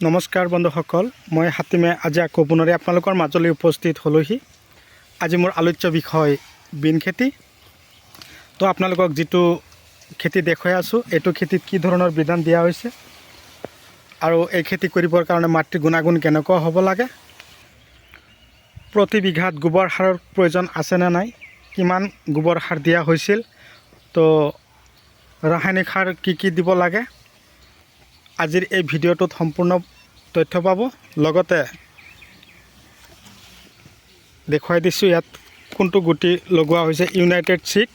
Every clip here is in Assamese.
নমস্কাৰ বন্ধুসকল, মই হাতিমে আজি আকৌ পুনৰে আপোনালোকৰ মাজলৈ উপস্থিত হ'লোহি। আজি মোৰ আলোচ্য বিষয় বিন খেতি। তো আপোনালোকক যিটো খেতি দেখুৱাই আছোঁ, এইটো খেতিত কি ধৰণৰ বিধান দিয়া হৈছে আৰু এই খেতি কৰিবৰ কাৰণে মাটিৰ গুণাগুণ কেনেকুৱা হ'ব লাগে, প্ৰতি বিঘাত গোবৰ সাৰৰ প্ৰয়োজন আছেনে নাই, কিমান গোবৰ সাৰ দিয়া হৈছিল, তো ৰাসায়নিক সাৰ কি দিব লাগে, আজিৰ এই ভিডিঅ'টোত সম্পূৰ্ণ তথ্য পাব। লগতে দেখুৱাই দিছোঁ ইয়াত কোনটো গুটি লগোৱা হৈছে। ইউনাইটেড চিড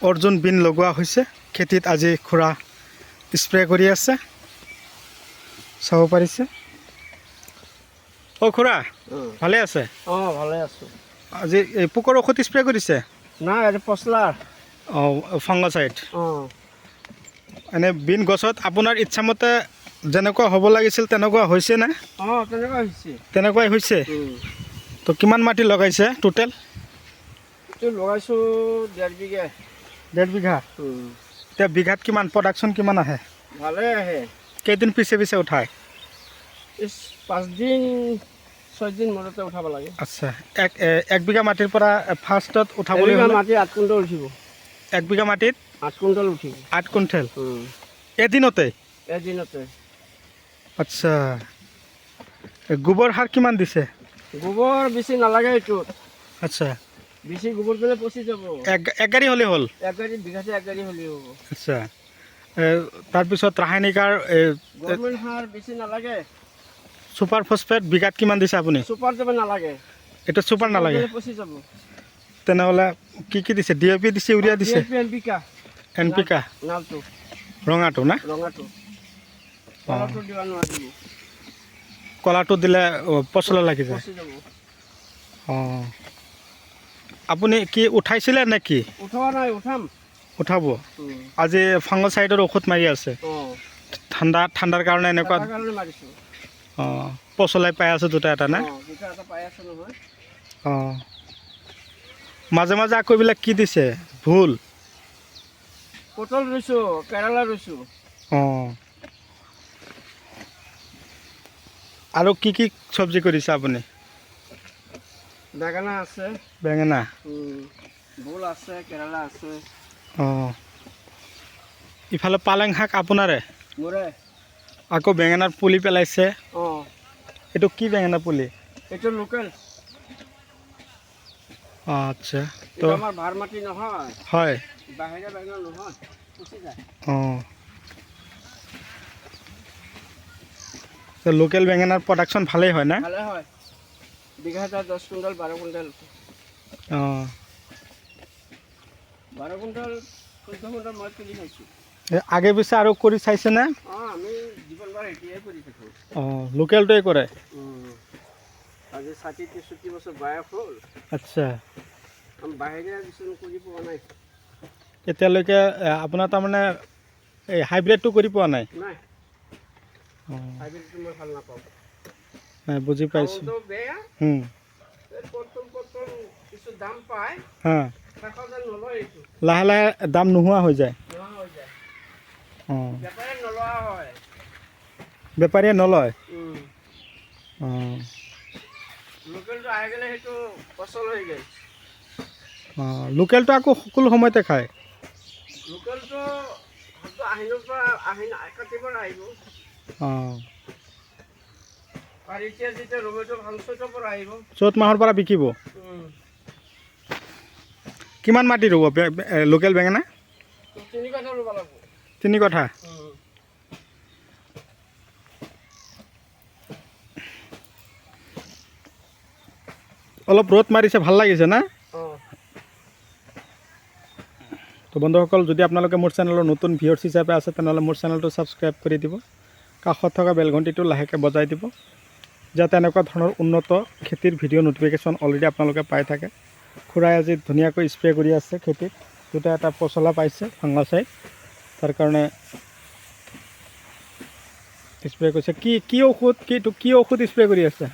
অৰ্জুন বিন লগোৱা হৈছে খেতিত। আজি খুৰা স্প্ৰে কৰি আছে, চাব পাৰিছে। খুৰা ভালে আছে? ভালে আছোঁ। আজি এই পোকৰ ঔষধ স্প্ৰে কৰিছে? নাই, এইটো পচলাৰ। ফাংগচাইড। এনে বিন গছত আপোনাৰ ইচ্ছামতে যেনেকুৱা হ'ব লাগিছিল তেনেকুৱা হৈছে নে? তেনেকুৱাই হৈছে। তো কিমান মাটি লগাইছে টোটেল? লগাইছোঁ 1.5 বিঘা। 1.5 বিঘা? এতিয়া বিঘাত কিমান প্ৰডাকশ্যন কিমান আহে? ভালে আহে। কেইদিন পিছে উঠায়? 5 দিন 6 দিন মূৰতে উঠাব লাগে। আচ্ছা, এক বিঘা মাটিৰ পৰা ফাৰ্ষ্টত উঠাবলৈ হ'লে মাটি 8 কুইণ্টল উঠিব। 1 বিঘা মাটিত 8 কুইণ্টল উঠিব। 8 কুইণ্টেল এদিনতে? আচ্ছা, গোবৰ সাৰ কিমান দিছে? গোবৰ বেছি নালাগে এইটোত। আচ্ছা, বেছি গোবৰ দিলে পচি যাব। এক গাড়ী হ'লেই হ'ল? বিঘাতে 1 গাড়ী হ'লেই হ'ব। আচ্ছা, তাৰপিছত ৰাসায়নিক সাৰ গভৰ্ণমেণ্ট সাৰ বেছি নালাগে। ছুপাৰ ফছফেট বিঘাত কিমান দিছে আপুনি? ছুপাৰ দিব নালাগে। এইটো ছুপাৰ নালাগে? পচি যাব। তেনেহ'লে কি দিছে? DAP দিছে, ইউৰিয়া দিছে? NPK নালটো ৰঙাটো না? ৰঙাটো কলাটো দিব নোৱাৰিব। কলাটো দিলে পচলা লাগি যায়। আপুনি কি উঠাইছিলে নে কি? উঠোৱা নাই, উঠাম। উঠাব? আজি ফাংগচাইডৰ ঔষধ মাৰি আছে? ঠাণ্ডাৰ কাৰণে এনেকুৱা? পচলাই পাই আছোঁ দুটা এটা নে? মাজে মাজে আকৌ এইবিলাক কি দিছে? ভুল পটল ৰুইছোঁ, কেৰেলা ৰুইছোঁ। আৰু কি চব্জি কৰিছে আপুনি? বেঙেনা আছে। বেঙেনা? ভোল আছে, কেৰেলা আছে। ইফালে পালেং শাক আপোনাৰে? মোৰে। আকৌ বেঙেনাৰ পুলি পেলাইছে? এইটো কি বেঙেনা পুলি? এইটো লোকেল। আচ্ছা, তো আমাৰ ভাৰ মাটি নহয়। হয়, বাহিৰা বেঙেনা নহয়, পচি যায়। লোকেল বেঙেনাৰ প্ৰডাকশ্যন ভালেই হয় না? ভালে হয়। বিঘাতে 10 কুইণ্টল 12 কুইণ্টল। 12 কুইণ্টল 14 কুইণ্টল মই তুলি খাইছোঁ। আগে পিছে আৰু কৰি চাইছেনে? আমি জীৱনবাৰ এতিয়াই কৰি থাকোঁ। লোকেলটোৱে কৰে? আজি 60-63 বছৰ বয়স হ'ল। আচ্ছা, বাহিৰে কিছু কৰি পোৱা নাই এতিয়ালৈকে। আপোনাৰ তাৰমানে এই হাইব্ৰিডটো কৰি পোৱা নাই? নাই, হাইব্ৰিডটো মই ভাল নাপাওঁ। নাই, বুজি পাইছোঁ। বেয়া কিছু দাম পায়, লাহে লাহে দাম নোহোৱা হৈ যায়। বেপাৰীয়ে নলয়। লোকেলটো আহি গ'লে সেইটো পচল হৈ গ'ল। লোকেলটো আকৌ সকলো সময়তে খায়? লোকেলটো আহিনৰ পৰা কাটিবৰ আহিব। আৰু এতিয়া যেতিয়া ৰমেটো ভাল চৈতৰ পৰা আহিব। চ'ত মাহৰ পৰা বিকিব? কিমান মাটি ৰুব লোকেল বেঙেনা? 3 কঠা ৰুব লাগিব। 3 কঠা? অলপ ৰ'দ মাৰিছে, ভাল লাগিছে না? তো বন্ধুসকল, যদি আপোনালোকে মোৰ চেনেলৰ নতুন ভিউৱাৰ্ছ হিচাপে আছে তেনেহ'লে মোৰ চেনেলটো ছাবস্ক্ৰাইব কৰি দিব, কাষত থকা বেল ঘণ্টিটো লাহেকৈ বজাই দিব, যাতে এনেকুৱা ধৰণৰ উন্নত খেতিৰ ভিডিঅ' ন'টিফিকেশ্যন অলৰেডি আপোনালোকে পাই থাকে। খুৰাই আজি ধুনীয়াকৈ স্প্ৰে কৰি আছে খেতিত। দুটা এটা পচলা পাইছে ফাংগচাইড, তাৰ কাৰণে স্প্ৰে কৰিছে। কি ঔষধ স্প্ৰে কৰি আছে?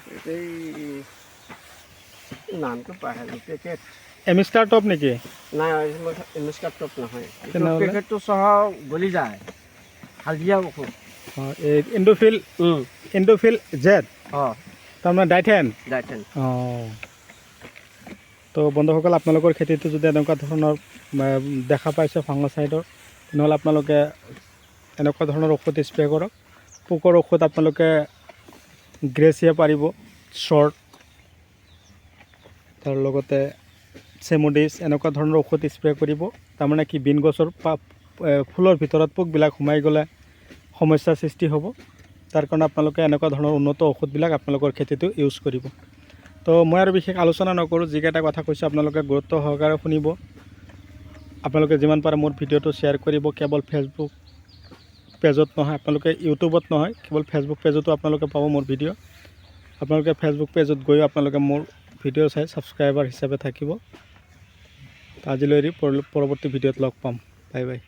নামটো পাহৰিলোঁ। এমিষ্টাৰ টপ নেকি? নাই এমিষ্টাৰ টপ নহয়, তেনেহ'লে? পেকেটটো সহ গলি যায়, হালধীয়া ঔষধ। অঁ এই ইণ্ডোফিল জেড অঁ তাৰমানে ডাইথেন। ডাইথেন। অঁ তো বন্ধুসকল আপোনালোকৰ খেতিটো যদি এনেকুৱা ধৰণৰ দেখা পাইছে ফাংগোচাইডৰ, তেনেহ'লে আপোনালোকে এনেকুৱা ধৰণৰ ঔষধ স্প্ৰে কৰক। পোকৰ ঔষধ আপোনালোকে গ্ৰেচিয়া পাৰিব, শ্বৰ্ট, তাৰ লগতে চেমুডিছ এনেকুৱা ধৰণৰ ঔষধ স্প্ৰে কৰিব। তাৰমানে কি বিন গছৰ ফুলৰ ভিতৰত পোকবিলাক সোমাই গ'লে সমস্যাৰ সৃষ্টি হ'ব। তাৰ কাৰণে আপোনালোকে এনেকুৱা ধৰণৰ উন্নত ঔষধবিলাক আপোনালোকৰ খেতিটো ইউজ কৰিব। তো মই আৰু বিশেষ আলোচনা নকৰোঁ, যিকেইটা কথা কৈছোঁ আপোনালোকে গুৰুত্ব সহকাৰে শুনিব। আপোনালোকে যিমান পাৰে মোৰ ভিডিঅ'টো শ্বেয়াৰ কৰিব। কেৱল ফেচবুক পেজত নহয়, আপোনালোকে ইউটিউবত নহয়, কেৱল ফেচবুক পেজতো আপোনালোকে পাব মোৰ ভিডিঅ'। আপোনালোকে ফেচবুক পেজত গৈও আপোনালোকে মোৰ ভিডিঅ' চাই ছাবস্ক্ৰাইবাৰ হিচাপে থাকিব। আজিলৈ পৰৱৰ্তী ভিডিঅ'ত লগ পাম। Bye bye.